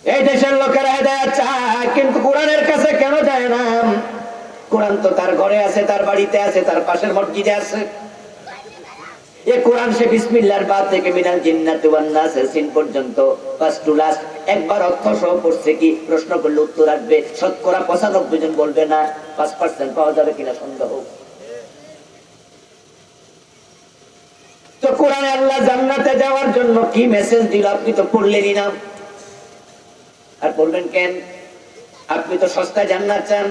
এই দেশের লোকেরা হেদায়েত চায়, কিন্তু কোরআনের কাছে কেন যায় না? কোরআন তো তার ঘরে আছে, তার বাড়িতে আছে, তার পাশের মসজিদে আছে। এই কোরআন সে বিসমিল্লাহর বাদ থেকে মিনাল জিন্নাতি ওয়ান নাসের সিন পর্যন্ত ফার্স্ট টু লাস্ট একবার অর্থ সহ পড়ছে কি? প্রশ্ন করলে উত্তর আসবে। শতকরা 95 জন বলবে না, 5% পাওয়া যাবে কিনা সন্দেহ। তো কোরআনে আল্লাহ জান্নাতে যাওয়ার জন্য কি মেসেজ দিল আপনি তো পড়লেনই না। আর বলবেন কেন? আপনি তো সস্তায় জান্নাত চান।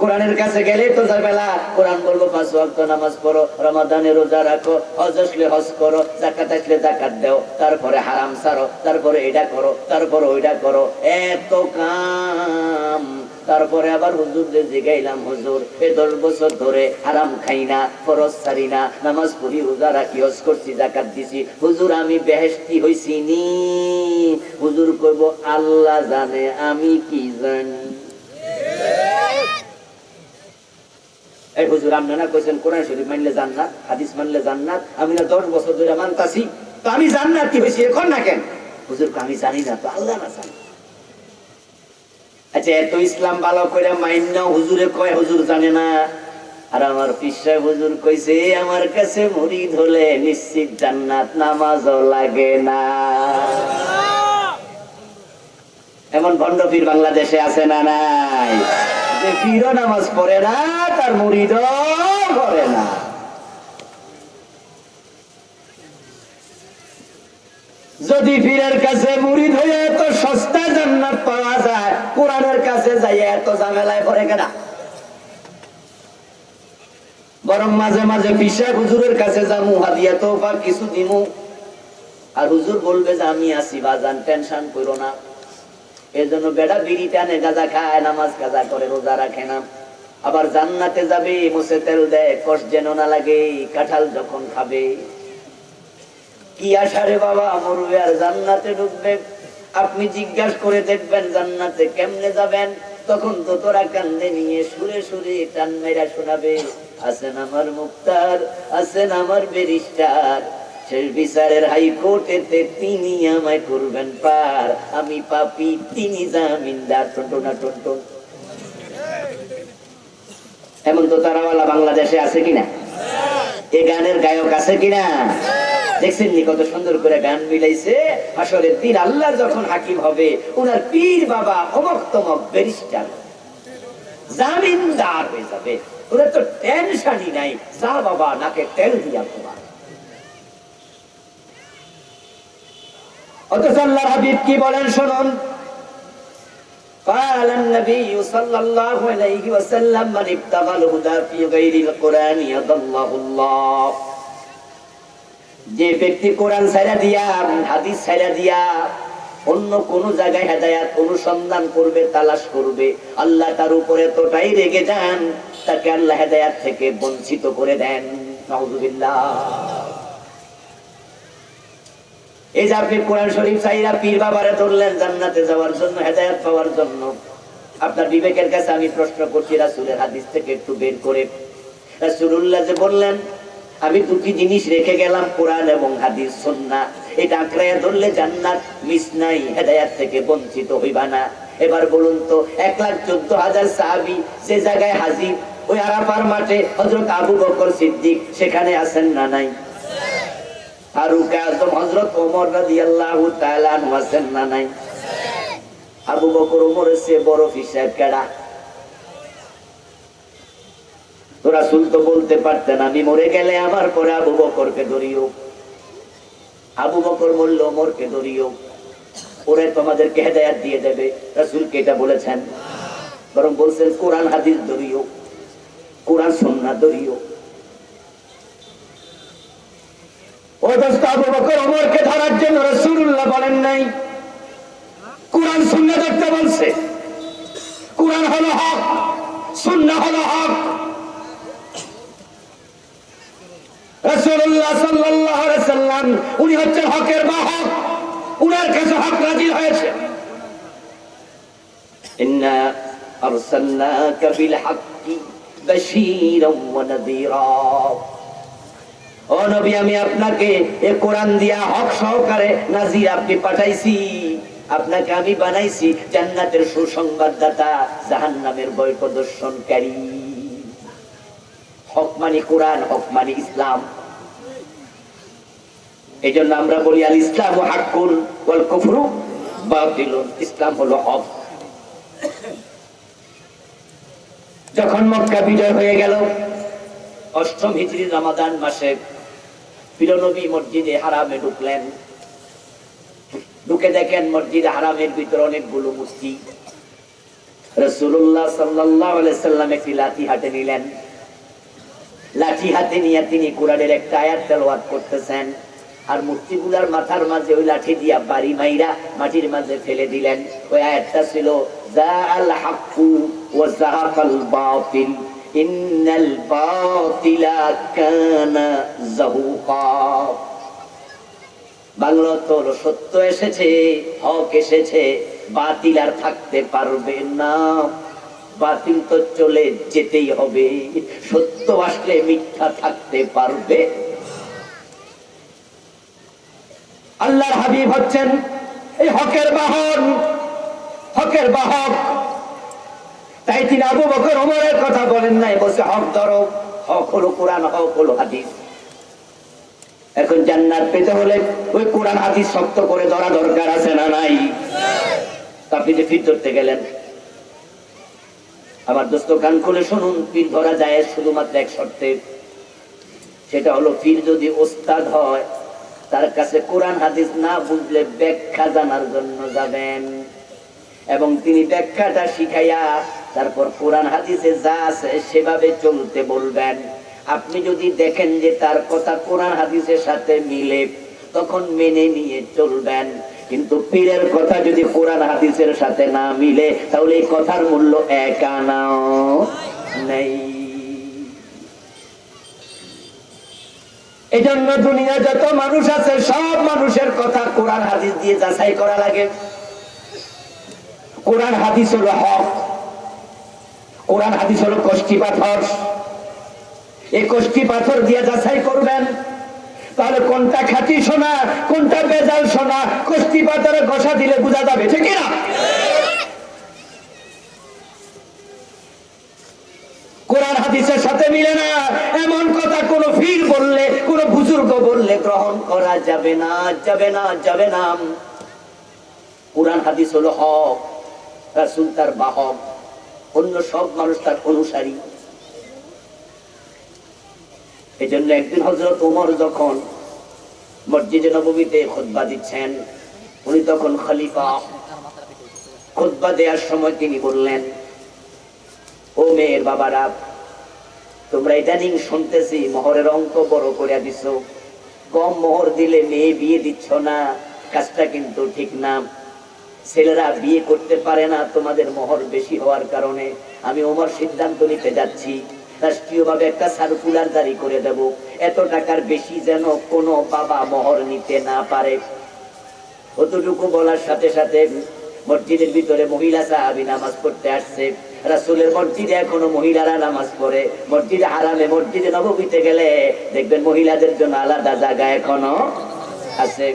কোরআনের কাছে গেলে তো ঝামেলা। কোরআন বলবো 5 ওয়াক্ত নামাজ পড়ো, রমাদানে রোজা রাখো, হজ আসলে হজ করো, যাকাত আসলে যাকাত দাও, তারপরে হারাম ছাড়ো, তারপরে এটা করো, তারপরে ওইটা করো, এত কাম। তারপরে আবার হুজুরদের জিগাইলাম, হুজুর এই 10 বছর ধরে হারাম খাই না, ফরজ ছাড়ি না, নামাজ পড়ি, রোজা রাখি, হজ করছি, যাকাত দিছি, হুজুর আমি বেহেশতি হইছি নি? হুজুর কইব আল্লাহ জানে, আমি কি জানি। এই হুজুর আপনারা কইছেন কোরআন শরীফ মানলে জান্নাত, হাদিস মানলে জান্নাত, আমি না 10 বছর ধরে মানতাছি, তো আমি জান্নাতি হইছি এখন না কেন? হুজুর আমি জানি না, তো আল্লাহ না জানে। আচ্ছা এত ইসলাম ভালো করে মাইন্য হুজুরে কয় হুজুর জানে না। আর আমার পীর সাহেব হুজুর কইছে আমার কাছে মুরিদ হলে নিশ্চিত জান্নাত, নামাজও লাগে না। এমন ভণ্ড পীর বাংলাদেশে আছে না নাই? যে পীরও নামাজ পড়ে না, তার মুরিদও করে না। যদি পীরের কাছে মুরিদ হয়ে এত সস্তা জান্নাত পাওয়া যায়, কোরআনের কাছে যাই এত ঝামেলায় পড়ে কেন? বরং মাঝে মাঝে পীর সাহেব হুজুরের কাছে যামু, হাদিয়া তোফা কিছু দিমু, আর হুজুর বলবে যে আমি আছি বাজান, টেনশন করো না। এজন্য বেড়া বিড়ি টানে, গাঁজা খায়, নামাজ কাজা করে, রোজা রাখে না। আবার জান্নাতে যাবে, মুছে তেল দেয়, কষ্ট যেন না লাগে, কাঁঠাল যখন খাবে। কি আশা রে বাবা, মরবে আর জান্নাতে ঢুকবে। আপনি জিজ্ঞাসা করে দেখবেন জান্নাতে কেমনে যাবেন, তখন তো তোরা কান্দে নিয়ে সুরে সুরে টান মেরা শোনাবে, আছেন আমার মুক্তার, আছেন আমার ব্যারিস্টার, শেষ বিচারের হাইকোর্টেতে তিনি আমায় করবেন পার, আমি পাপী তিনি জামিনদার। টন্টনা টন্টন। এমন তো তারাওয়ালা বাংলাদেশে আছে কিনা? এ গানের গায়ক আছে কিনা? দেখছেন নি কত সুন্দর করে গান মিলাইছে। হাসরের দিন আল্লাহ যখন হাকিম হবে, উনার পীর বাবা অমক তমক ব্যারিস্টার জামিনদার হয়ে যাবে। ওনার তো টেনশনই নাই, যা বাবা নাকে তেল দিয়া ঘুমা। অথচ আল্লাহর হাবিব কি বলেন শুনুন। قال النبي صلى الله عليه وسلم من ابتغى الهدى في غير القرآن يضله الله। যে ব্যক্তি কোরআন ছাইড়া দিয়া, হাদিস ছাইড়া দিয়া অন্য কোন জায়গায় হেদায়েত অনুসন্ধান করবে, তালাশ করবে, আল্লাহ তার উপরে এতটাই রেগে যান, তাকে আল্লাহ হেদায়েত থেকে বঞ্চিত করে দেন। নাউযুবিল্লাহ। এই যে আপনি কোরআন শরীফ চাইরা পীর বাবারে ধরলেন জান্নাতে যাওয়ার জন্য, হেদায়েত পাওয়ার জন্য, আপনার বিবেকের কাছে আমি প্রশ্ন করছি, রাসূলের হাদিস থেকে একটু বের করে। রাসূলুল্লাহ যে বললেন আমি দুটি জিনিস রেখে গেলাম, কোরআন এবং হাদিস সুন্নাহ, এটা আঁকড়াইয়া ধরলে জান্নাত মিস নাই, হেদায়েত থেকে বঞ্চিত হইবা না। এবার বলুন তো 1,14,000 সাহাবী যে জায়গায় হাজির, ওই আরাফার মাঠে হযরত আবু বকর সিদ্দিক সেখানে আছেন না নাই? ফারুক আযম হযরত ওমর রাদিয়াল্লাহু তাআলা আনহু আছেন না নাই? আবু বকর ওমরের চেয়ে বড় হিসাব কেডা? তো রাসূল তো বলতে পারতেন আমি মরে গেলে আমার পরে আবু বকরকে ধরিও। আবু বকর বলল ওমরকে ধরিও, ওরে তোমাদেরকে হেদায়েত দিয়ে দেবে। রাসূল কে এটা বলেছেন? বরং বলছেন কোরআন হাদিস ধরিও, কোরআন সুন্নাহ ধরিও। ও দোস্ত, আবু বকর ওমরকে ধরার জন্য রাসূলুল্লাহ বলেন নাই, কোরআন সুন্নাহ ধরতে বলছে। কোরআন হলো হক, সুন্নাহ হলো হক। রাসূলুল্লাহ সাল্লাল্লাহু আলাইহি সাল্লাম উনি হচ্ছেন হকের বাহক, উনার কাছে হক নাযিল হয়েছে। ইন্না আরসালনাকা বিল হাক্কি বাশীরাও ওয়া নাযীরা। ও নবী, আমি আপনাকে এই কোরআন দিয়া হক সহকারে নাযির আপনি পাঠাইছি, আপনাকে আমি বানাইছি জান্নাতের সুসংবাদদাতা, জাহান্নামের ভয় প্রদর্শনকারী। হক মানে কোরআন, হক মানে ইসলাম। এই জন্য আমরা বলি আল ইসলামু হাক্কুন ওয়াল কুফরু বাতিলুন। ইসলাম হলো হক। যখন মক্কা বিজয় হয়ে গেল, 8ম হিজরি রমাদান মাসে প্রিয় নবী মসজিদে হারামে ঢুকলেন। ঢুকে দেখেন মসজিদে হারামের ভিতরে অনেকগুলো মূর্তি। রাসূলুল্লাহ সাল্লাল্লাহু আলাইহি সাল্লাম একটি লাঠি হাতে নিলেন। লাঠি হাতে নিয়ে তিনি কোরআনের একটা আয়াত তেলাওয়াত করতেছেন, আর মূর্তিগুলার মাথার মাঝে ওই লাঠি দিয়া বাড়ি মাইরা মাটির মাঝে ফেলে দিলেন। ওই আয়াতটা ছিল জাআল হাক্কু ওয়া যাহাকাল বাতিল ইন্নাল বাতিলা কানা যাহুকা। বাংলা তো সত্য এসেছে, হক এসেছে, বাতিল আর থাকতে পারবে না। বাতিল তো চলে যেতেই হবে, সত্য আসলে মিথ্যা থাকতে পারবে। আল্লাহর হাবিব হচ্ছেন এই হকের বাহন, হকের বাহক। তাই তিনি আবু বকর ওমরের কথা বলেন নাই, বলছে হক ধরো। হক হলো কোরআন, হক হলো হাদিস। এখন জান্নাত পেতে হলে ওই কোরআন হাদিস শক্ত করে ধরা দরকার আছে না নাই? আপনি যে পীর ধরতে গেলেন, আমার দোস্ত কান খুলে শুনুন, পীর ধরা যায় শুধুমাত্র এক শর্তে, সেটা হলো পীর যদি ওস্তাদ হয়, তার কাছে কোরআন হাদিস না বুঝলে ব্যাখ্যা জানার জন্য যাবেন, এবং তিনি ব্যাখ্যাটা শিখাইয়া তারপর কোরআন হাদিসে যা আছে সেভাবে চলতে বলবেন। আপনি যদি দেখেন যে তার কথা কোরআন হাদিসের সাথে মিলে, তখন মেনে নিয়ে চলবেন। কিন্তু পীরের কথা যদি কোরআন হাদিসের সাথে না মিলে, তাহলে এই কথার মূল্য এক আনাও নেই। এই জন্য দুনিয়া যত মানুষ আছে, সব মানুষের কথা কোরআন হাদিস দিয়ে যাচাই করা লাগে। কোরআন হাদিস হলো হক, কোরআন হাদিস হলো কষ্টি পাথর। এই কষ্টি পাথর দিয়ে যাচাই করবেন, তাহলে কোনটা খাঁটি সোনা, কোনটা বেজাল সোনা, কষ্টি পাথরে ঘষা দিলে বোঝা যাবে, ঠিক না? কোরআন হাদিসের সাথে মিলে না এমন কথা কোন পীর বললে, কোন বুজুর্গ বললে গ্রহণ করা যাবে না, যাবে না, যাবে না। কোরআন হাদিস হলো হক, রাসূল তার বাহক, অন্য সব মানুষ তার অনুসারী। এই জন্য একদিন হযরত ওমর যখন মসজিদে নববীতে খুতবা দিচ্ছেন, উনি তখন খলিফা। খুতবা দেওয়ার সময় তিনি বললেন, ও মেয়ের বাবারা, তোমরা ইদানিং শুনতেছি মোহরের অঙ্ক বড় করে দিছো, কম মোহর দিলে মেয়ে বিয়ে দিচ্ছ না, কাজটা কিন্তু ঠিক না। ছেলেরা বিয়ে করতে পারে না তোমাদের মোহর বেশি হওয়ার কারণে। আমি ওমর সিদ্ধান্ত নিতে যাচ্ছি, রাষ্ট্রীয়ভাবে একটা সার্কুলার জারি করে দেব, এত টাকার বেশি যেন কোনো বাবা মোহর নিতে না পারে। অতটুকু বলার সাথে সাথে মসজিদের ভিতরে মহিলা সাহাবী নামাজ পড়তে আসছে। রাসূলের মসজিদে এখনো মহিলারা নামাজ পড়ে। মসজিদে হারামে, মসজিদে নববীতে গেলে দেখবেন মহিলাদের জন্য আলাদা জায়গা এখনো আছে।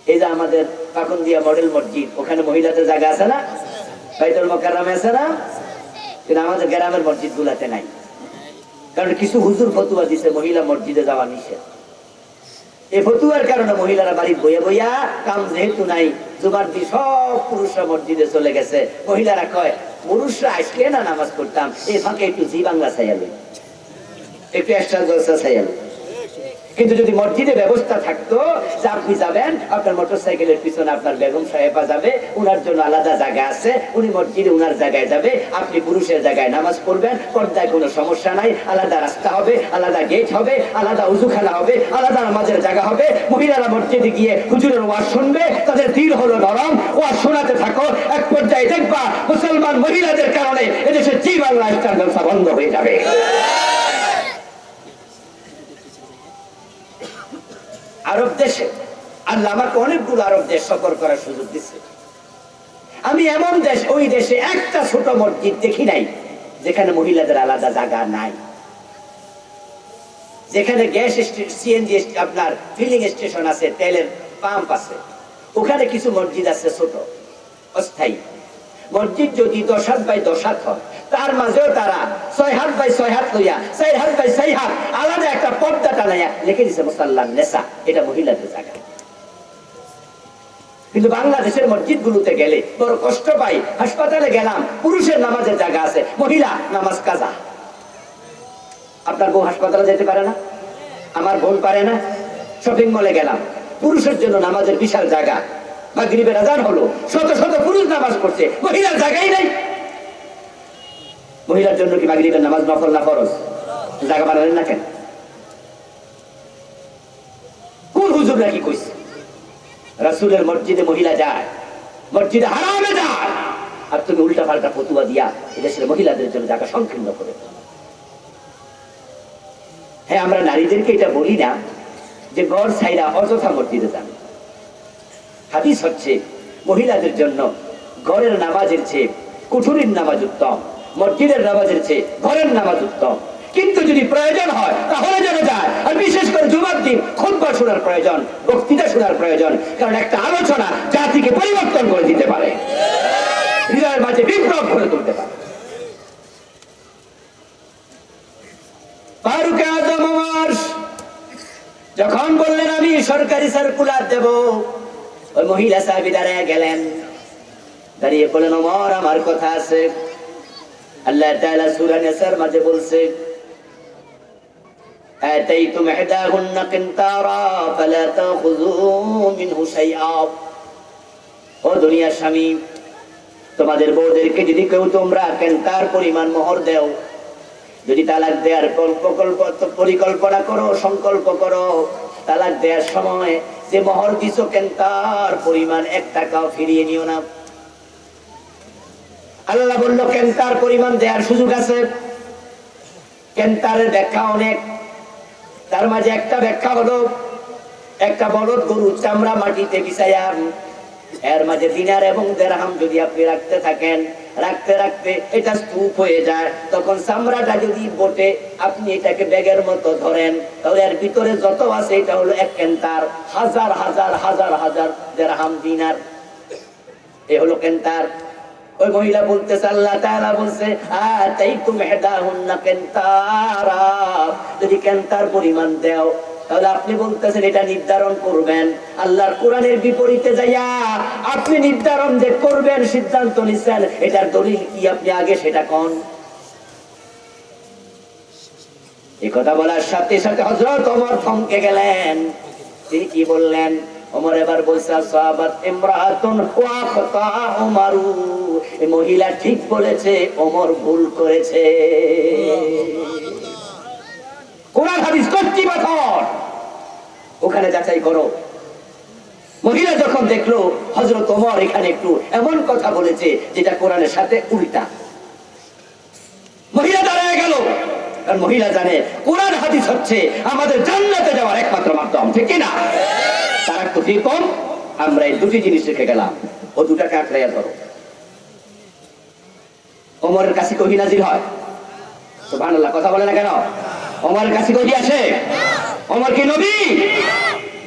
এই যে আমাদের পাকুন্দিয়া মডেল মসজিদ, ওখানে মহিলাদের জায়গা আছে না? বাইতুল মুকাররমে আছে না? কিন্তু আমাদের গ্রামের মসজিদ গুলাতে নাই, কারণ কিছু হুজুর ফতুয়া দিছে মহিলা মসজিদে যাওয়া নিষেধ। এই ফতুয়ার কারণে মহিলারা বাড়ি বইয়া বইয়া, কাম যেহেতু নাই, জুমার দিন সব পুরুষরা মসজিদে চলে গেছে। মহিলারা কয়, পুরুষরা আসলে না নামাজ পড়তাম, এই ফাঁকে একটু জি বাংলা চাইয়ালে, একটু এক্সট্রা জলসা চাইয়ালে। কিন্তু যদি মসজিদে ব্যবস্থা থাকতো যে আপনি যাবেন, আপনার মোটরসাইকেলের পিছনে আপনার বেগম সাহেবা যাবে, উনার জন্য আলাদা জায়গা আছে, উনি মসজিদে উনার জায়গায় যাবে, আপনি পুরুষের জায়গায় নামাজ পড়বেন, পর্দায় কোনো সমস্যা নাই, আলাদা রাস্তা হবে, আলাদা গেট হবে, আলাদা উজুখানা হবে, আলাদা নামাজের জায়গা হবে। মহিলারা মসজিদে গিয়ে হুজুরের ওয়াজ শুনবে, তাদের দিল হলো নরম, ওয়াজ শোনাতে থাকো, এক পর্যায়ে দেখবা মুসলমান মহিলাদের কারণে এদেশে জি বাংলা ইফতার ব্যবসা বন্ধ হয়ে যাবে। আরব দেশে আল্লাহ আমাকে অনেকগুলো আরব দেশ সফর করার সুযোগ দিচ্ছে। আমি এমন দেশ, ওই দেশে একটা ছোট মসজিদ দেখি নাই যেখানে মহিলাদের আলাদা জায়গা নাই, যেখানে গ্যাস সিএনজি আপনার ফিলিং স্টেশন আছে, তেলের পাম্প আছে, ওখানে কিছু মসজিদ আছে ছোট অস্থায়ী মসজিদ, যদি 10 হাত বাই 10 হাত হয়, তার মাঝেও তারা 6 হাত বাই 6 হাত লইয়া 4 হাত বাই 4 হাত আলাদা একটা পর্দা টানাইয়া লিখে দিছে মুসাল্লান নেসা, এটা মহিলাদের জায়গা। কিন্তু বাংলাদেশের মসজিদ গুলোতে গেলে বড় কষ্ট পাই। হাসপাতালে গেলাম, পুরুষের নামাজের জায়গা আছে, মহিলা নামাজ কাজা। আপনার বউ হাসপাতালে যেতে পারে না, আমার বোন পারে না। শপিং মলে গেলাম, পুরুষের জন্য নামাজের বিশাল জায়গা, মাগরিবের আযান হলো, শত শত পুরুষ নামাজ পড়ছে, মহিলার জায়গাই নাই। মহিলার জন্য কি মাগরিবের নামাজ নফল না ফরজ? জায়গা বানালেন না কেন? কোন হুজুর নাকি কইছে রাসূলের মসজিদে মহিলা যায়, মসজিদে হারামে যায়, আর তুমি উল্টা পাল্টা ফতুয়া দিয়া এদেশের মহিলাদের জন্য জায়গা সংকীর্ণ করে? হ্যাঁ, আমরা নারীদেরকে এটা বলি না যে ঘর ছাইরা অযথা মসজিদে যান। হাদিস হচ্ছে মহিলাদের জন্য ঘরের নামাজের চেয়ে কুঠুরির নামাজ উত্তম, মসজিদের নামাজের চেয়ে ঘরের নামাজ উত্তম। কিন্তু যদি প্রয়োজন হয় তাহলে যেন যায়। আর বিশেষ করে জুমার দিন খুতবা শোনার প্রয়োজন, বক্তৃতা শোনার প্রয়োজন, কারণ একটা আলোচনা জাতিকে পরিবর্তন করে দিতে পারে, হৃদয়ের মাঝে বিপ্লব করে তুলতে পারে। ফারুক আজম ওমর যখন বললেন আমি সরকারি সার্কুলার দেব, ওই মহিলা সাহাবী দাঁড়িয়ে গেলেন, দাঁড়িয়ে বলেন ওমর আমার কথা আছে। আল্লাহ তাআলা সূরা নিসার মাঝে বলছে আতাইতুম ইহদাহুন্না কিনতারা ফালা তাখুযু মিনহু শাইআ। ও দুনিয়ার স্বামী, তোমাদের বউদেরকে যদি কেউ তোমরা কেনতার পরিমাণ মোহর দাও, যদি তালাক দেওয়ার পরিকল্পনা করো, সংকল্প করো, তালাক দেওয়ার সময় যে মোহর দিছো কেনতার পরিমাণ 1 টাকাও ফিরিয়ে নিও না। আল্লাহ বলল কেনতার পরিমাণ দেওয়ার সুযোগ আছে। কেনতারের ব্যাখ্যা অনেক, তার মাঝে একটা ব্যাখ্যা হলো একটা বলদ গরু চামড়া মাটিতে বিছাইয়া এর মাঝে দিনার এবং দিরহাম যদি আপনি রাখতে থাকেন, রাখতে রাখতে এটা স্তূপ হয়ে যায়, তখন চামড়াটা যদি বটে আপনি এটাকে ব্যাগের মতো ধরেন, তাহলে এর ভিতরে যত আছে এটা হলো 1 কেনতার, হাজার হাজার হাজার হাজার দিরহাম দিনার, এ হলো কেনতার। ওই মহিলা বলতেছে আল্লাহ তাআলা বলছে আতাইতুম ইহদাহুন্না কিনতারা, যদি কেনতার পরিমাণ দাও, তাহলে আপনি বলতেছেন এটা নির্ধারণ করবেন। আল্লাহর কোরআনের বিপরীতে যাইয়া আপনি নির্ধারণ যে করবেন সিদ্ধান্ত নিছেন, এটার দলিল কি আপনি আগে সেটা কোন? এই কথা বলার সাথে সাথে হযরত ওমর থমকে গেলেন। তিনি কি বললেন? ওমর এবার বলছে সাহাবাত ইমরাতুন ওয়া খাতা ওমরু, এই মহিলা ঠিক বলেছে, ওমর ভুল করেছে। কোরআন হাদিস কর্তৃপক্ষর ওখানে যাচাই করো। মহিলা যখন দেখলো হযরত ওমর এখানে একটু এমন কথা বলেছে যেটা কোরআনের সাথে উল্টা, মহিলা দাঁড়ায় গেল, কারণ মহিলা জানে কোরআন হাদিস হচ্ছে আমাদের জান্নাতে যাওয়ার একমাত্র মাধ্যম, ঠিক কি না? তার একটু কম, আমরা এই দুটি জিনিস রেখে গেলাম, ও দুটাকে আঁকড়াইয়া ধরো। ওমরের কাছে কহি নাজিল হয়, সুবহানাল্লাহ, কথা বলে না কেন? ওমরের কাছে কহি আসে? ওমর কি নবী?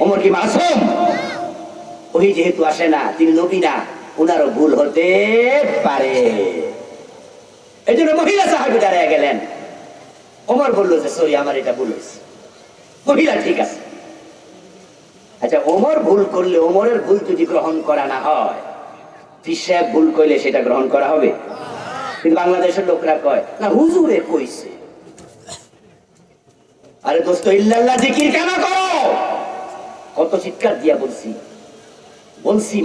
ওমর কি মাসুম? ওহি যেহেতু আসে না, তিনি নবী না, ওনারও ভুল হতে পারে। এই জন্য মহিলা সাহাবী দাঁড়িয়ে গেলেন। ওমর বলল যে সরি, আমার এটা ভুল হয়েছে। মহিলা ঠিক আছে। আচ্ছা, ওমর ভুল করলে ওমরের ভুল যদি গ্রহণ করা না হয়, পীর সাহেব ভুল করলে সেটা গ্রহণ করা হবে? কিন্তু বাংলাদেশের লোকরা কয় না হুজুরে কইছে। আরে দোস্ত, ইল্লাল্লাহ জিকির কেন করো? কত চিৎকার দিয়া বলছি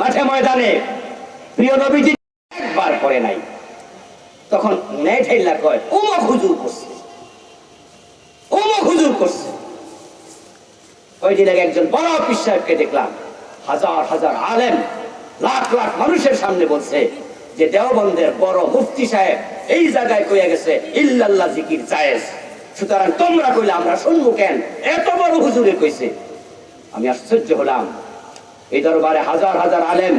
মাঠে ময়দানে, প্রিয় নবীজি একবার করে নাই। তখন নেয় ঠাইলা কয় অমুক হুজুর করছে, অমুক হুজুর করছে। কয়দিন আগে একজন বড় পীর সাহেবকে দেখলাম, হাজার হাজার আলেম, লাখ লাখ মানুষের সামনে বলছে যে দেওবন্দের বড় মুফতি সাহেব এই জায়গায় কইয়া গেছে ইল্লাল্লাহ জিকির জায়েজ, সুতরাং তোমরা কইলে আমরা শুনবো কেন? এত বড় হুজুরে কইছে। আমি আশ্চর্য হলাম। এই দরবারে হাজার হাজার আলেম,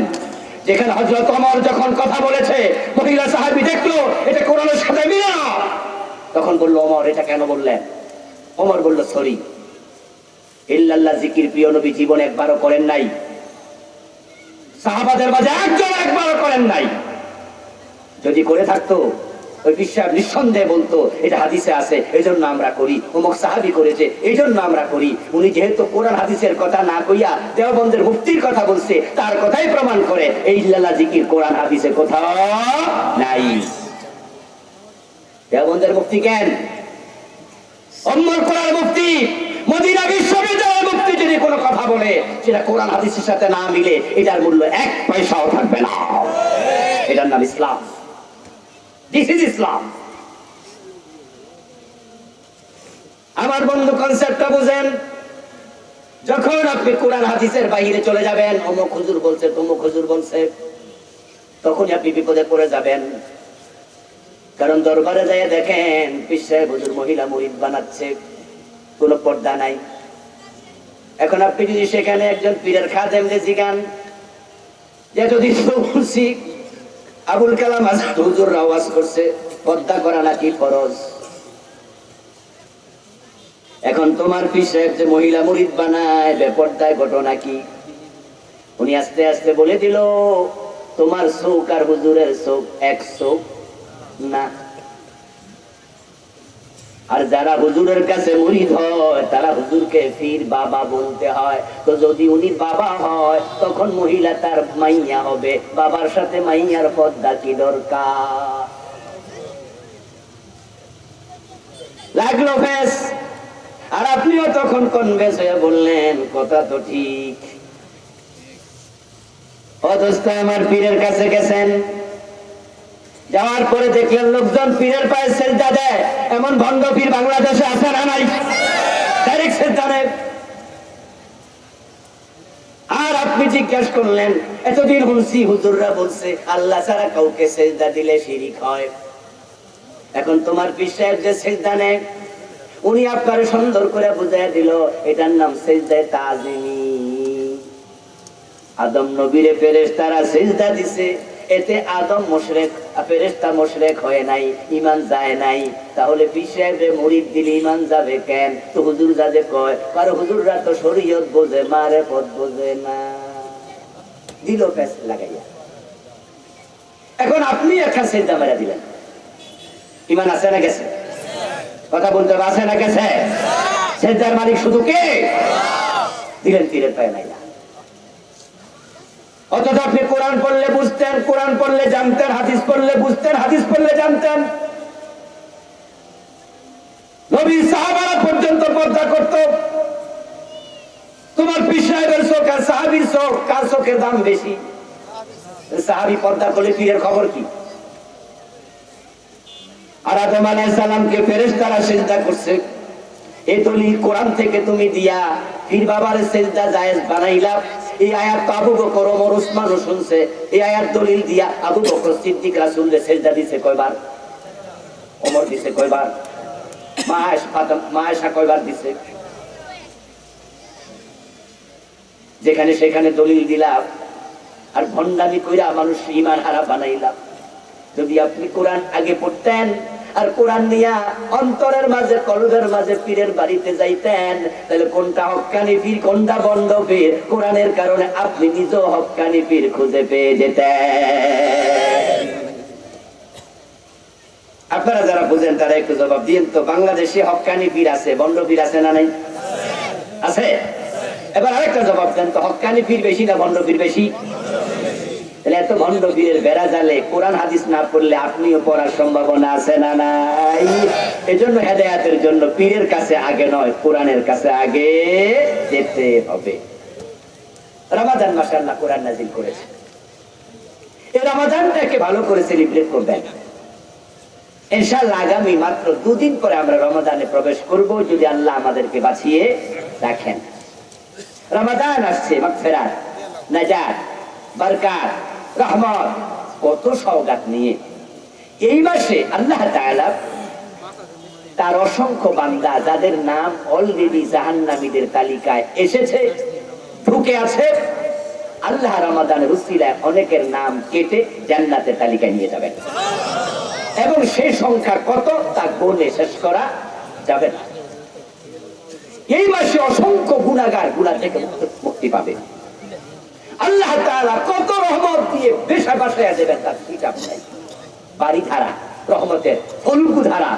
যেখানে হযরত ওমর যখন কথা বলেছে মহিলা সাহাবী দেখলো এটা কোরআনের সাথে মিলে না, তখন বলল ওমর এটা কেন বললেন? ওমর বলল সরি, ইল্লাল্লাহ জিকির প্রিয় নবী জীবনে একবারও করেন নাই। সাহাবাদের মাঝে একজন একবারও করেন নাই। যদি করে থাকতো ওই বিশ্বাস নিঃসন্দেহে বলতো এটা হাদিসে আছে এই জন্য আমরা করি, অমুক সাহাবী করেছে এই জন্য আমরা করি। উনি যেহেতু কোরআন হাদিসের কথা না কইয়া দেওবন্দের মুফতির কথা বলছে, তার কথাই প্রমাণ করে এই ইল্লাল্লাহ জিকির কোরআন হাদিসে কোথাও নাই। দেওবন্দের মুফতি কেন? অমর কোরআন মুফতি, মদিনা বিশ্ববিদ্যালয়ের মুফতি যদি কোনো কথা বলে সেটা কোরআন হাদিসের সাথে না মিলে এটার মূল্য এক পয়সাও থাকবে না। এটার নাম ইসলাম। This is Islam. আমার বন্ধু কনসেপ্টটা বুঝেন। যখন আপনি কোরআন হাদিসের বাইরে চলে যাবেন, অমুক হুজুর বলছে তমুক হুজুর বলছে, তখনই আপনি বিপদে পড়ে যাবেন। কারণ দরবারে যায় দেখেন পীর সাহেব হুজুর মহিলা মুরিদ বানাচ্ছে, কোনো পর্দা নাই। এখন আপনি যদি সেখানে একজন পীরের খাদেমকে জিগান যে যদি বলছি আবুল কালাম আজাদ হুজুর আওয়াজ করছে পর্দা করা নাকি ফরজ, এখন তোমার পীর সাহেব যে মহিলা মুরিদ বানায় বেপর্দায় ঘটনা কি? উনি আস্তে আস্তে বলে দিল তোমার চোখ আর হুজুরের চোখ এক চোখ না। আর যারা হুজুরের কাছে মুরিদ হয় তারা হুজুরকে পীর বাবা বলতে হয়। তো যদি উনি বাবা হয় তখন মহিলা তার মাইয়া হবে, বাবার সাথে মাইয়ার পর্দা কি দরকার? লাগলো বেশ। আর আপনিও তখন কনভিন্স হয়ে বললেন কথা তো ঠিক। অথচ আমার পীরের কাছে গেছেন, যাওয়ার পরে দেখলেন লোকজন পীরের পায়ে সেজদা দেয়। এমন ভণ্ড পীর বাংলাদেশে আছে না নাই? ডাইরেক্ট সেজদা দেয়। আর আপনি জিজ্ঞাসা করলেন এতদিন শুনছি হুজুররা বলছে আল্লাহ ছাড়া কাউকে সেজদা দিলে শিরিক হয়, এখন তোমার পীর সাহেব যে সেজদা নেয় উনি আপনারে সুন্দর করে বুঝাইয়া দিল এটার নাম সেজদায়ে তাজিমি। আদম নবীরে ফেরেশতারা সেজদা দিছে, এতে আদম মুশরিক ফেরেশতা মুশরিক হয় নাই, ঈমান যায় নাই। তাহলে পীর সাহেবরে মুরিদ দিলে ঈমান যাবে কেন? তো হুজুর যাতে কয় আর হুজুররা তো শরীয়ত বোঝে মারেফত বোঝে না, দিল প্যাচ লাগাইয়া। এখন আপনি একটা সেজদা মেরে দিলেন, ঈমান আছে না গেছে? কথা বলতে আছে না গেছে? সেজদার মালিক শুধু কে? দিলেন পীরের পায়ে নাই। অথচ আপনি কোরআন পড়লে বুঝতেন, কোরআন পড়লে জানতেন, হাদিস পড়লে বুঝতেন, হাদিস পড়লে জানতেন। নবী সাহাবারা পর্যন্ত পর্দা করত। তোমার পীর সাহেবের চোখ আর সাহাবীর চোখ কার চোখের দাম বেশি? সাহাবী পর্দা করলে পীরের খবর কি? আর আদম আলাইহিস সালামকে ফেরেশতারা সিজদা করছে, এই দলিল কোরআন থেকে তুমি দিয়া পীর বাবার সিজদা জায়েজ বানাইলা। এই আয়াত তো আবু বকর ওমর উসমানও শুনছে। এই আয়াত দলিল দিয়া আবু বকর সিদ্দিক রাসূলকে সিজদা দিতে কয়বার? ওমর দিতে কয়বার? মা আয়েশা কয়বার দিছে? যেখানে সেখানে দলিল দিলাম আর ভণ্ডামি কইরা মানুষ ঈমান হারা বানাইলাম। যদি আপনি কোরআন আগে পড়তেন আর কোরআন নিয়া অন্তরের মাঝে কলবের মাঝে পীরের বাড়িতে যাইতেন, তাহলে কোনটা হক্কানি পীর কোনটা বন্ড পীর কোরআনের কারণে আপনি নিজেও হক্কানি পীর খুঁজে পেয়ে যেতেন। আপনারা যারা বুঝেন তারা একটু জবাব দিন তো। বাংলাদেশে হক্কানি পীর আছে, বন্ড পীর আছে না নাই? আছে। এবার আরেকটা জবাব দেন তো, হক্কানি পীর বেশি না বন্ড পীর বেশি? তাহলে এত ভণ্ড পীরের বেড়া জালে কোরআন হাদিস না পড়লে আপনিও পড়ার সম্ভাবনা আছে না নাই? এজন্য হেদায়েতের জন্য পীরের কাছে আগে নয়, কোরআনের কাছে আগে যেতে হবে। রমাদান মাসে আল্লাহ কোরআন নাযিল করেছে, এই রমাদানটাকে ভালো করে সেলিব্রেট করবেন। ইনশাআল্লাহ আগামী মাত্র 2 দিন পরে আমরা রমাদানে প্রবেশ করব, যদি আল্লাহ আমাদেরকে বাঁচিয়ে রাখেন। রমাদান আসছে, মাগফিরাত, নাজাত, বরকত, রহমত, কত সওগাত নিয়ে। এই মাসে আল্লাহ তাআলা তার অসংখ্য বান্দা যাদের নাম অলরেডি জাহান্নামীদের তালিকায় এসেছে, ঢুকে আছে, আল্লাহ রমাদানের উসিলায় অনেকের নাম কেটে জান্নাতের তালিকায় নিয়ে যাবেন। এবং সেই সংখ্যা কত তা গুণে শেষ করা যাবে না। এই মাসে অসংখ্য গুনাহগার গুনাহ থেকে মুক্তি পাবে। আল্লাহ তাআলা কত দিয়ে বেশা বাসায় দেবেন, তার হিসাব নাই। বাড়ি ধারা, রহমতের ফলগু ধারা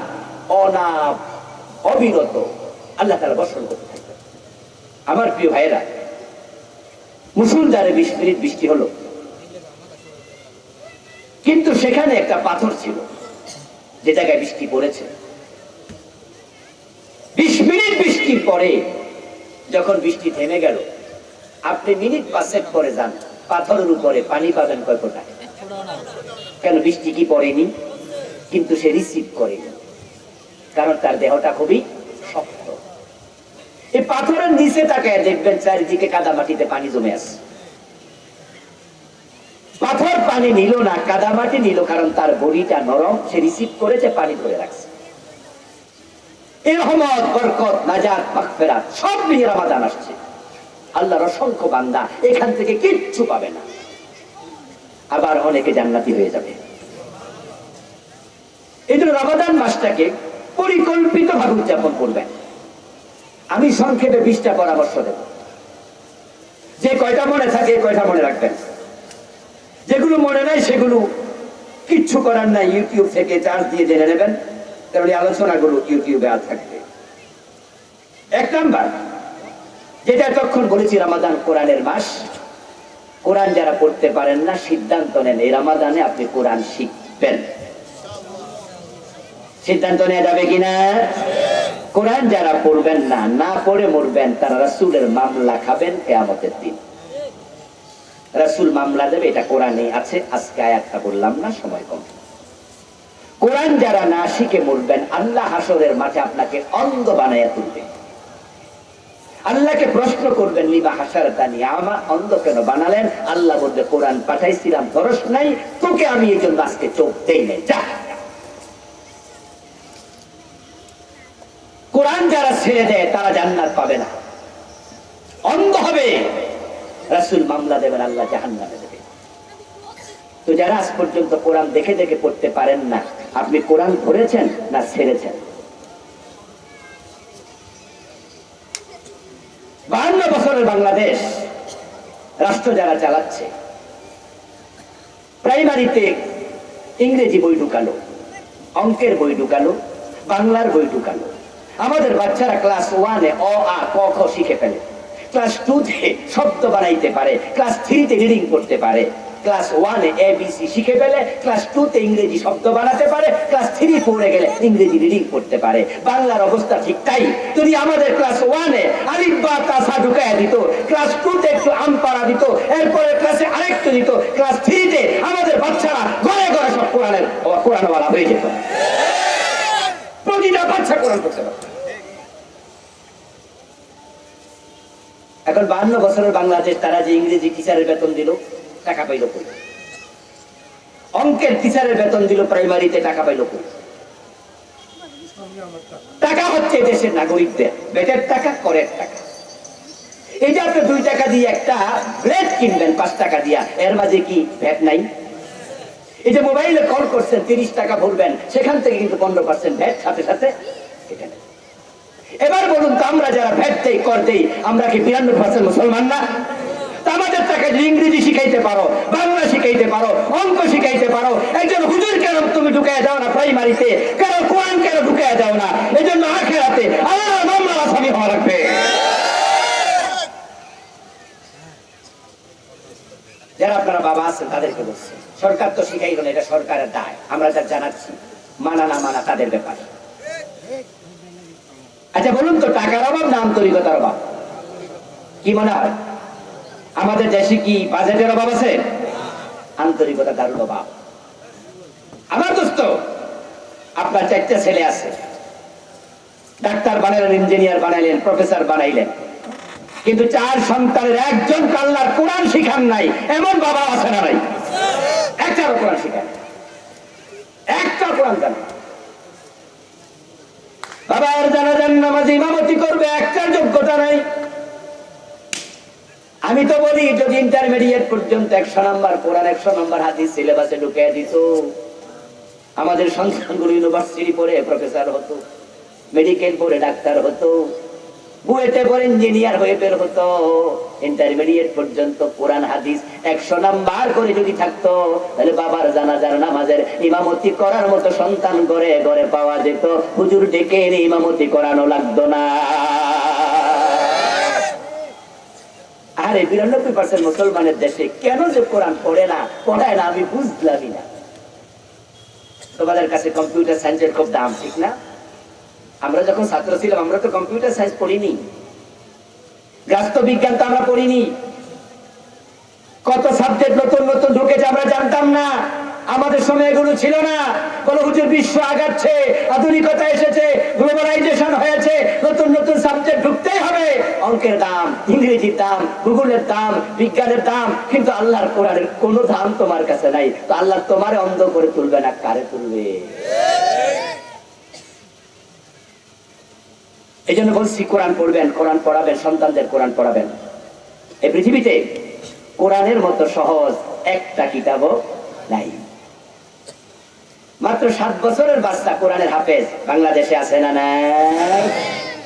অনাপ অবিরত আল্লাহ তাআলা বর্ষণ করতে থাকবেন। আমার প্রিয় ভাইয়েরা, মুসলধারে 20 মিনিট বৃষ্টি হলো, কিন্তু সেখানে একটা পাথর ছিল যে জায়গায় বৃষ্টি পড়েছে। 20 মিনিট বৃষ্টির পরে যখন বৃষ্টি থেমে গেল, আপনি মিনিট 5 পরে যান, পাথরের উপরে পানি পাবেন কয় ফোঁটা? কেন? বৃষ্টি কি পড়েনি? কিন্তু সে রিসিভ করেনি, কারণ তার দেহটা খুবই শক্ত। এই পাথরের নিচে তাকায় দেখবেন চারিদিকে কাদা মাটিতে পানি জমে আছে। পাথর পানি নিল না, কাদা মাটি নিল, কারণ তার বডিটা নরম, সে রিসিভ করেছে, পানি ধরে রাখছে। এই রহমত, বরকত, নাজাত, মাগফিরাত সব নিয়ে রমাদান আসছে। আল্লাহর অসংখ্য বান্দা এখান থেকে কিচ্ছু পাবে না, আবার অনেকে জান্নাতি হয়ে যাবে। এই জন্য রমাদান মাসটাকে পরিকল্পিত ভাবে উদযাপন করবেন। আমি সংক্ষেপে 20টা পরামর্শ দেব, যে কয়টা মনে থাকে কয়টা মনে রাখবেন, যেগুলো মনে নাই সেগুলো কিচ্ছু করার নাই, ইউটিউব থেকে চার্জ দিয়ে জেনে নেবেন, কারণ এই আলোচনাগুলো ইউটিউবে আর থাকবে। 1 নাম্বার, যেটা তখন বলেছি, রমাদান কোরআনের মাস। কোরআন যারা পড়তে পারেন না, সিদ্ধান্ত নেন এই রমাদানে আপনি কোরআন শিখবেন। সিদ্ধান্ত নেওয়া যাবে কিনা? কোরআন যারা পড়বেন না, না পড়ে মরবেন, তারা রাসূলের মামলা খাবেন কিয়ামতের দিন। রাসূল মামলা দেবে, এটা কোরআনে আছে। আজকে আয়াতটা বললাম না, সময় কম। কোরআন যারা না শিখে মরবেন, আল্লাহ হাসরের মাঠে আপনাকে অন্ধ বানাইয়া তুলবে। আল্লাহকে প্রশ্ন করবেন, লিমা হাসারতানি, আমা, অন্ধ কেন বানালেন? আল্লাহ বলবে, কোরআন পাঠাইছিলাম, দরস নাই, তোকে আমি এই জন্য আজকে চোখ দেই নাই, যা। কোরআন যারা ছেড়ে দেয় তারা জান্নাত পাবে না, অন্ধ হবে, রাসূল মামলা দেবেন, আল্লাহ জাহান্নামে দেবে। তো যারা আজ পর্যন্ত কোরআন দেখে দেখে পড়তে পারেন না, আপনি কোরআন পড়েছেন না ছেড়েছেন? 52 বছরের বাংলাদেশ রাষ্ট্র যারা চালাচ্ছে, প্রাইমারিতে ইংরেজি বই ঢুকালো, অঙ্কের বই ঢুকালো, বাংলার বই ঢুকালো। আমাদের বাচ্চারা ক্লাস 1-এ অ আ ক খ শিখে ফেলে, ক্লাস 2-তে শব্দ বানাইতে পারে, ক্লাস 3-তে রিডিং করতে পারে, ক্লাস 1-এ ABC শিখে ফেলে, ক্লাস 2-তে ইংরেজি শব্দ বানাতে পারে, ক্লাস 3-4-এ গেলে ইংরেজি রিডিং করতে পারে। বাংলার অবস্থা ঠিক তাই। যদি আমাদের ক্লাস 1-এ আলিফ বা তা সা ঢুকায়া দিত, ক্লাস 2-তে একটু আম পাড়া দিত, এরপরে ক্লাসে আরেকটু দিত, ক্লাস 3-তে আমাদের বাচ্চারা ঘরে ঘরে সব কোরআনওয়ালা হয়ে যেত। প্রতিটা বাচ্চা কোরআন করতে পারত। এখন 52 বছরের বাংলাদেশ, তারা যে ইংরেজি টিচারের বেতন দিল, টাকা পাইল কই? অঙ্কের টিচারের বেতন দিল প্রাইমারিতে, টাকা পাইল কই? টাকা হচ্ছে দেশের নাগরিকদের, বেটের টাকা, করের টাকা। এই যে আপনি 2 টাকা দিয়ে একটা ব্লেড কিনবেন 5 টাকা দিয়া, এর মাঝে কি ভ্যাট নাই? এই যে মোবাইলে কল করছেন 30 টাকা ভরবেন, সেখান থেকে কিন্তু 15% ভ্যাট সাথে সাথে কেটে নেয়। এবার বলুন তো, আমরা যারা ভ্যাট দেই, কর দেই, আমরা কি 92% মুসলমান না? আমাদের টাকা ইংরেজি শিখাইতে পারো, বাংলা শিখাইতে পারো, অঙ্ক শিখাইতে পারো, একজন হুজুর কেন তুমি ঢুকায় দাও না প্রাইমারিতে? কেন কোরআন কেন ঢুকায় দাও না? এই জন্য আখিরাতে আল্লাহর মামলার আসামি হওয়া লাগবে। যারা আপনারা বাবা আছেন তাদেরকে বলছে, সরকার তো শিখাইল না, এটা সরকারের দায়। আমরা যা জানাচ্ছি, মানা না মানা তাদের ব্যাপার। আচ্ছা বলুন তো, টাকার অভাব না আন্তরিকতার অভাব? কি মনে হয় আমাদের দেশে কি বাজেটের অভাব আছে? আন্তরিকতা দারুণ অভাব। আমার দোস্ত, আপনার 4টা ছেলে আছে, ডাক্তার বানাইলেন, ইঞ্জিনিয়ার বানাইলেন, প্রফেসর বানাইলেন, কিন্তু 4 সন্তানের একজন আল্লাহর কোরআন শিখান নাই, এমন বাবা আছে না? নাই, একটারও কোরআন শিখান, একটা কোরআন জানে। বাবার জানাজার নামাজ ইমামতি করবে, একটার যোগ্যতা নাই। আমি তো বলি, যদি ইন্টারমিডিয়েট পর্যন্ত 100 নাম্বার কোরআন, 100 নাম্বার হাদিস সিলেবাসে ঢুকিয়ে দিত, আমাদের সন্তানগুলো ইউনিভার্সিটি পড়ে প্রফেসর হতো, মেডিকেল পড়ে ডাক্তার হতো, বুয়েটে পড়ে ইঞ্জিনিয়ার হয়ে বের হতো, ইন্টারমিডিয়েট পর্যন্ত কোরআন হাদিস 100 নাম্বার করে যদি থাকতো, তাহলে বাবার জানাজার নামাজের ইমামতি করার মতো সন্তান ঘরে ঘরে পাওয়া যেত। হুজুর ডেকে এনে ইমামতি করানো লাগতো না। আরে 92% মুসলমানের দেশে কেন যে কোরআন পড়ে না, পড়ায় না, আমি বুঝলামই না। তোমাদের কাছে কম্পিউটার সায়েন্সের খুব দাম, ঠিক না? আমরা যখন ছাত্র ছিলাম আমরা তো কম্পিউটার সায়েন্স পড়িনি, রাষ্ট্রবিজ্ঞান তো আমরা পড়িনি। কত সাবজেক্ট নতুন নতুন ঢুকেছে আমরা জানতাম না, আমাদের সময় এগুলো ছিল না। বলো হুজুর বিশ্ব আগাচ্ছে, আধুনিকতা এসেছে, গ্লোবালাইজেশন হয়েছে, নতুন নতুন সাবজেক্ট ঢুকতেই হবে। অঙ্কের দাম, ইংরেজির দাম, ভূগোলের দাম, বিজ্ঞানের দাম, কিন্তু আল্লাহর কোরআনের কোনো দাম তোমার কাছে নাই। তো আল্লাহ তোমারে অন্ধ করে তুলবে না, কারে তুলবে? এই জন্য বলছি কোরআন পড়বেন, কোরআন পড়াবেন, সন্তানদের কোরআন পড়াবেন। এই পৃথিবীতে কোরআনের মতো সহজ একটা কিতাবও নাই। মাত্র 7 বছরের বাচ্চা কোরআনের হাফেজ বাংলাদেশে আছে না নাই?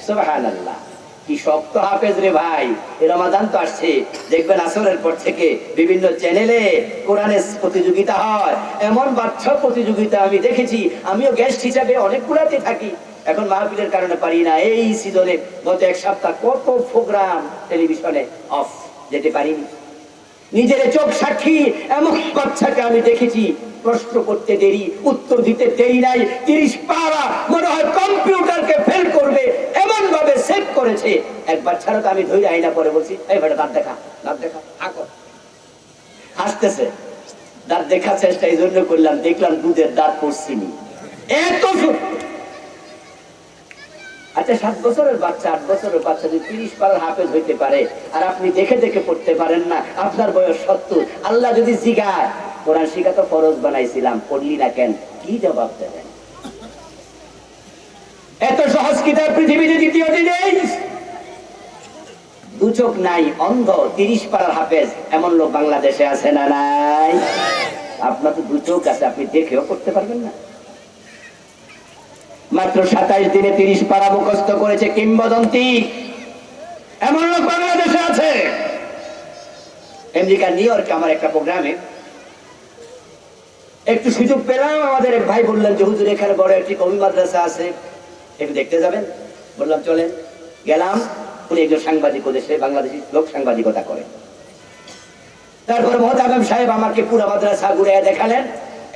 সুবহানাল্লাহ, কি শক্ত হাফেজ রে ভাই। এই রমাদান তো আসছে, দেখবেন আসরের পর থেকে বিভিন্ন চ্যানেলে কোরআনের প্রতিযোগিতা হয়। এমন বাচ্চা প্রতিযোগিতা আমি দেখেছি, আমিও গেস্ট হিসাবে অনেকগুলাতে থাকি। এখন মাহফিলের কারণে পারি না। এই সিজনে গত 1 সপ্তাহ কত প্রোগ্রাম টেলিভিশনে অফ, যেতে পারিনি। নিজের চোখ সাক্ষী এমন বাচ্চাকে আমি দেখেছি, প্রশ্ন করতে দেরি, উত্তর দিতে দেরি নাই, 30 পারা মনে হয় কম্পিউটারকে ফেল করবে এমন ভাবে সেভ করেছে। এক বাচ্চারা তো আমি ধরে আইনা পরে বলছি, এই বেটা দাঁত দেখা, দাঁত দেখা, হাঁকো। হাসতেছে। দাঁত দেখা চেষ্টা এই জন্য করলাম, দেখলাম দুধের দাঁত পড়ছিনি। এত আচ্ছা, 7 বছরের বাচ্চা, 8 বছরের বাচ্চা যদি 30 পারার হাফেজ হইতে পারে, আর আপনি দেখে দেখে পড়তে পারেন না, আপনার বয়স 70, আল্লাহ যদি জিগায় কোরআন শিখা তো ফরজ বানাইছিলাম, পড়লি না কেন, কি জবাব দেবেন? এত সহজ কিতাব পৃথিবীতে দ্বিতীয়টি নেই। 2 চোখ নাই, অন্ধ, 30 পারার হাফেজ এমন লোক বাংলাদেশে আছে না নাই? আপনার তো 2 চোখ আছে, আপনি দেখেও পড়তে পারবেন না। মাত্র 27 দিনে 30 পারা মুখস্থ করেছে কিংবদন্তি এমন লোক বাংলাদেশে আছে। আমেরিকা নিউ ইয়র্কে আমার একটা প্রোগ্রামে একটু সুযোগ পেলাম। আমাদের এক ভাই বললেন যে হুজুর এখানে বড় একটি কওমি মাদ্রাসা আছে, একটু দেখতে যাবেন? বললাম চলেন। গেলাম। উনি একজন সাংবাদিক, দেশে বাংলাদেশি লোক সাংবাদিকতা করে। তারপর মোহতামিম সাহেব আমাকে পুরা মাদ্রাসা ঘুরে দেখালেন।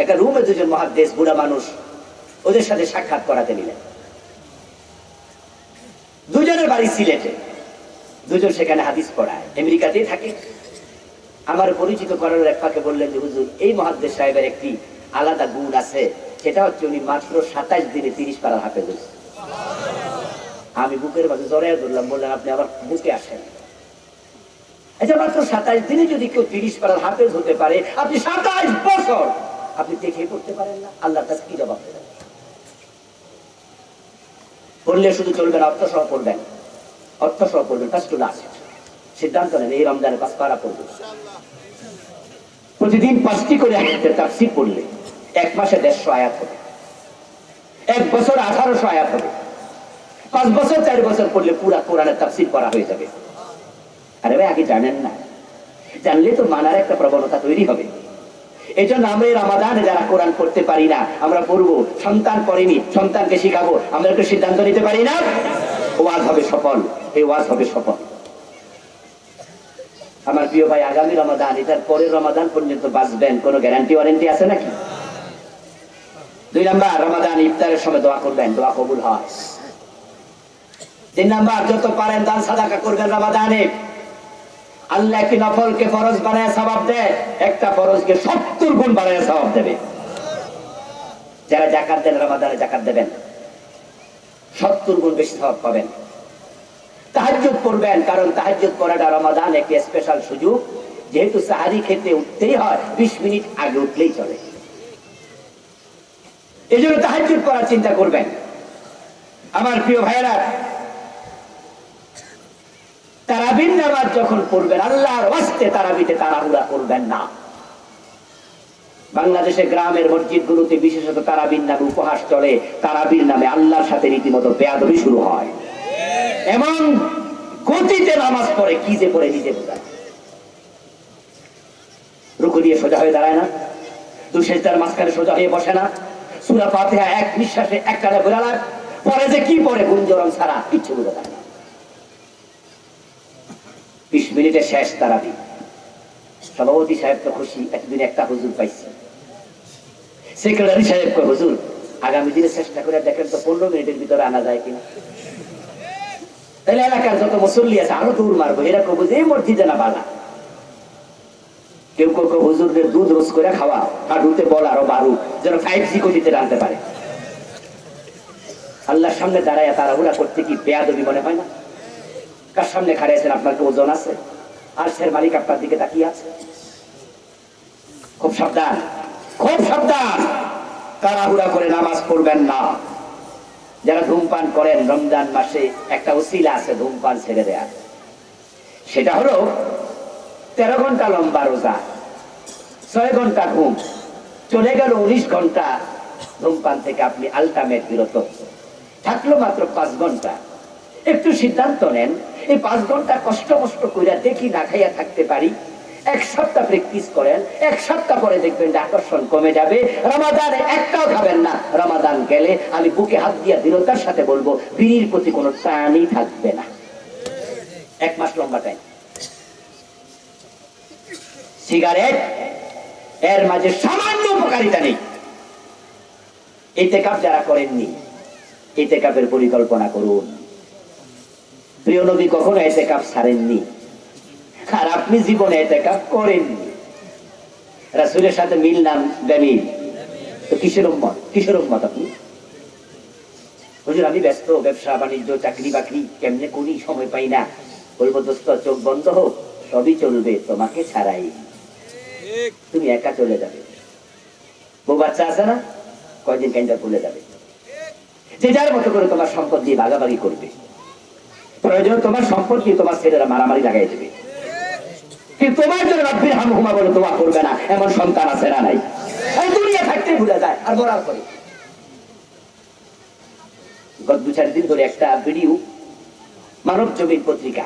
একটা রুমে 2 জন মুহাদ্দিস বুড়া মানুষ, ওদের সাথে সাক্ষাৎ করাতে নিলেন। 2 জনের বাড়ি সিলেটে, 2 জন সেখানে হাদিস পড়ায়, আমেরিকাতেই থাকে। আমার পরিচিত করানোর এক ফাঁকে বললেন যে হুজুর এই মুহাদ্দিস সাহেবের একটি আলাদা গুণ আছে, সেটা হচ্ছে উনি মাত্র 27 দিনে 30 পারা হাফেজ হয়েছে। আমি বুকের মাঝে জড়াইয়া ধরলাম, বললেন আপনি আবার বুকে আসেন। আচ্ছা, মাত্র 27 দিনে যদি কেউ 30 পারার হাফেজ হতে পারে, আপনি 27 বছর আপনি দেখে পড়তে পারেন না, আল্লাহর কাছে কি জবাব দেবেন? পড়লে শুধু চলবে না, অর্থ সহ পড়বেন, অর্থ সহ পড়বেন। ফার্স্ট ক্লাস সিদ্ধান্ত নেন, এই রমজানে 5 পারা পড়বেন। প্রতিদিন 5টি করে আয়াতের তাফসীর পড়লে 1 মাসে 150 আয়াত হবে, 1 বছর 1800 আয়াত হবে। 5 বছর 4 বছর পড়লে পুরা কোরআনের তাফসীর করা হয়ে যাবে। আরে ভাই, আগে জানেন না, জানলে তো মানার একটা প্রবণতা তৈরি হবে। এই জন্য আমরা রমাদানে যারা কোরআন পড়তে পারি না, আমরা পড়বো। সন্তান পড়েনি, সন্তানকে শিখাবো। আমরা একটু সিদ্ধান্ত নিতে পারি না, ওয়াজ হবে সফল, এই ওয়াজ হবে সফল। আমার প্রিয় ভাই, আগামী রমাদান, এটার পরের রমাদান পর্যন্ত বাঁচবেন, কোনো গ্যারান্টি ওয়ারেন্টি আছে নাকি? 2 নাম্বার, রমাদান ইফতারের সময় দোয়া করবেন, দোয়া কবুল হয়। 3 নাম্বার, যত পারেন দান সাদাকা করবেন রমাদানে। আল্লাহ একটি নফলকে ফরজ বানায় সওয়াব দেয়, একটা ফরজকে 70 গুণ বানায় সওয়াব দেবে। যারা যাকাত দেন রমাদানে, যাকাত দেবেন, 70 গুণ বেশি সওয়াব পাবেন। তাহাজ্জুদ পড়বেন, কারণ তাহাজ্জুদ পড়াটা রমাদান একটি স্পেশাল সুযোগ। যেহেতু সাহারি খেতে উঠতেই হয়, 20 মিনিট আগে উঠলেই চলে। এই জন্য তাহাজ্জুদ পড়ার চিন্তা করবেন। আমার প্রিয় ভাইয়েরা, তারাবির নামাজ যখন পড়বেন, আল্লাহর ওয়াস্তে তারাবিতে তাড়াহুড়া করবেন না। বাংলাদেশে গ্রামের মসজিদগুলোতে বিশেষত তারাবির নামে উপহাস চলে। তারাবির নামে আল্লাহর সাথে রীতিমতো বেয়াদবি শুরু হয়। এমন গতিতে নামাজ পড়ে, কি যে পড়ে নিজে বোঝা। রুকু দিয়ে সোজা হয়ে দাঁড়ায় না, দুই সেজদার মাঝখানে সোজা হয়ে বসে না, সূরা ফাতিহা এক নিঃশ্বাসে একটানে বোঝালার পরে যে কি পড়ে গুঞ্জরণ ছাড়া কিচ্ছু বোঝা যায় না। 20 মিনিটে শেষ তারাবি। সভাপতি সাহেব তো খুশি, একদিন একটা হুজুর পাইছে। সেক্রেটারি সাহেব কয়, হুজুর আগামী দিনে চেষ্টা করে দেখেন তো 15 মিনিটের ভিতরে আনা যায় কিনা। তাহলে এলাকার যত মুসল্লি আছে আরো দৌড় মারবো, এরা কব যে এই মসজিদে না বালা। কেউ কেউ হুজুরদের দুধ রোজ করে খাওয়া, হাঁটুতে বল আরো বারু, যেন 5G গতিতে টানতে পারে। আল্লাহর সামনে দাঁড়ায় তাড়াহুড়া করতে কি বেয়াদবি মনে হয় না? কার সামনে খাড়িয়েছেন? আপনার কি ওজন আছে? আর সের মালিক আপনার দিকে তাকিয়ে আছে। খুব সাবধান, খুব সাবধান, তাড়াহুড়া করে নামাজ পড়বেন না। যারা ধূমপান করেন, রমজান মাসে একটা ওসিলা আছে ধূমপান ছেড়ে দেয়া, সেটা হলো 13 ঘন্টা লম্বা রোজা, 6 ঘন্টা ঘুম, চলে গেল 19 ঘন্টা ধূমপান থেকে আপনি আলটিমেট বিরত থাকলো মাত্র 5 ঘন্টা। একটু সিদ্ধান্ত নেন, এই 5 ঘন্টা কষ্ট করে দেখি না খাইয়া থাকতে পারি। 1 সপ্তাহ প্র্যাকটিস করেন, 1 সপ্তাহ পরে দেখবেন যে আকর্ষণ কমে যাবে। রমাদানে একটাও খাবেন না। রমাদান গেলে আমি বুকে হাত দিয়া দৃঢ়তার সাথে বলবো, বিড়ির প্রতি কোনো টানই থাকবে না। 1 মাস লম্বা টাইম। সিগারেট এর মাঝে সামান্য উপকারিতা নেই। ইতিকাফ যারা করেননি, ইতিকাফের পরিকল্পনা করুন। প্রিয় নবী কখনো ইতিকাফ ছাড়েননি, আর আপনি জীবনে ইতিকাফ করেননি। রাসূলের সাথে মিল নাম বেমিল, তো কিসের উম্মত? কিসের উম্মত আপনি? হুজুর আমি ব্যস্ত, ব্যবসা বাণিজ্য চাকরি বাকরি কেমনে করি, সময় পাই না। বলবো দোস্ত চোখ বন্ধ হোক, সবই চলবে তোমাকে ছাড়াই। তুমি একা চলে যাবে, বউ বাচ্চা আছে না, কয়দিন কেন্দ্র ভুলে যাবে। যে যার মতো করে তোমার সম্পদ দিয়ে ভাগাভাগি করবে। প্রয়োজন তোমার সম্পদ দিয়ে তোমার ছেলেরা মারামারি লাগাই দেবে, কিন্তু তোমার জন্য রাব্বির হামহুমা বলে দোয়া করবে না, এমন সন্তান আছে না নাই? এই দুনিয়া থাকতে ভুলে যায় আর বলার করে। গত 2-4 দিন ধরে একটা ভিডিও মানব জমিন পত্রিকা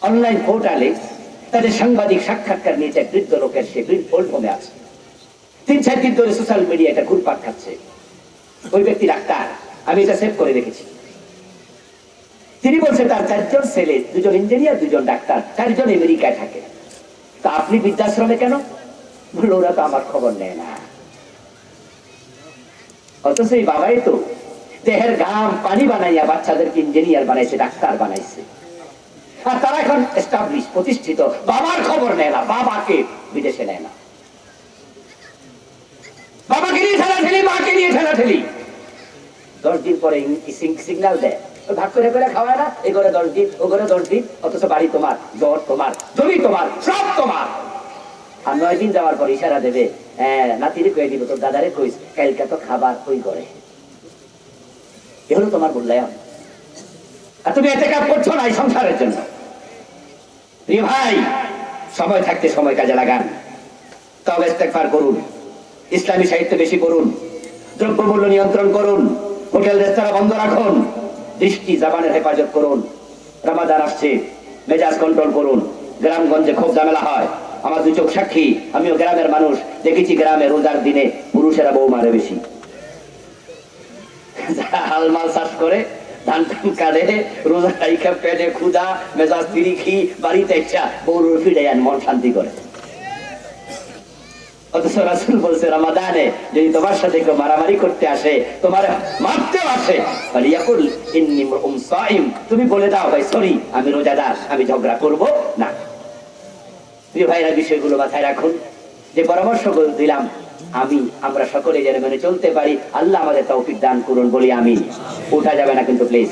অনলাইন পোর্টালে তাদের সাংবাদিক সাক্ষাৎকার নিয়েছে। এক বৃদ্ধ লোকের, সে ওল্ড হোমে আছে, 3-4 দিন ধরে সোশ্যাল মিডিয়া এটা ঘুরপাক খাচ্ছে। ওই ব্যক্তি ডাক্তার, আমি এটা সেভ করে রেখেছি। তিনি বলছে তার 4 জন ছেলে, 2 জন ইঞ্জিনিয়ার, 2 জন ডাক্তার, 4 জন আমেরিকায় থাকে। তা আপনি বৃদ্ধাশ্রমে কেন? বলল ওরা তো আমার খবর নেয় না। অথচ এই বাবাই তো দেহের ঘাম পানি বানাইয়া বাচ্চাদেরকে ইঞ্জিনিয়ার বানাইছে, ডাক্তার বানাইছে, আর তারা এখন এস্টাবলিশ, প্রতিষ্ঠিত। বাবার খবর নেয় না, বাবাকে বিদেশে নেয় না, বাবাকে নিয়ে ঠেলাঠেলি, মাকে নিয়ে ঠেলাঠেলি। 10 দিন পরে সিগন্যাল দেয়, ভাগ করে করে খাওয়ায় না, এই ঘরে 10 দিন, ও ঘরে 10 দিন, অথচ বাড়ি তোমার, জ্বর তোমার, জমি তোমার, সব তোমার। আর 9 দিন যাওয়ার পর ইশারা দেবে, হ্যাঁ নাতিরে কয়ে দিব, তোর দাদারে কইস কালকে তো খাবার ওই করে। এ হলো তোমার মূল্যায়ন। আর তুমি এতে কাজ করছো না এই সংসারের জন্য। প্রিয় ভাই, সময় থাকতে সময় কাজে লাগান, তবে ইস্তেগফার করুন, ইসলামী সাহিত্য বেশি পড়ুন, দ্রব্যমূল্য নিয়ন্ত্রণ করুন, হোটেল রেস্তোরাঁ বন্ধ রাখুন, দৃষ্টি জবানের হেফাজত করুন। রমাদান আসছে, মেজাজ কন্ট্রোল করুন। গ্রামগঞ্জে খুব ঝামেলা হয়, আমার 2 চোখ সাক্ষী, আমিও গ্রামের মানুষ, দেখেছি গ্রামে রোজার দিনে পুরুষেরা বউ মারে বেশি। হালমাল চাষ করে, ধান টান কাটে, রোজা খাইখা পেটে ক্ষুধা, মেজাজ তিরিখি, বাড়িতে ইচ্ছা বউর ফিরে আন, মন শান্তি করে। অথচ রাসূল বলছে রমাদানে যদি তোমার সাথে কেউ মারামারি করতে আসে, তোমার মারতেও আসে, ফালিয়াকুল ইন্নী সাইম, তুমি বলে দাও ভাই সরি, আমি রোজাদার, আমি ঝগড়া করব না। প্রিয় ভাইরা, বিষয়গুলো মাথায় রাখুন। যে পরামর্শগুলো দিলাম আমরা সকলে যেন মেনে চলতে পারি। আল্লাহ আমাদের তৌফিক দান করুন বলি আমিন। ওঠা যাবে না কিন্তু প্লিজ।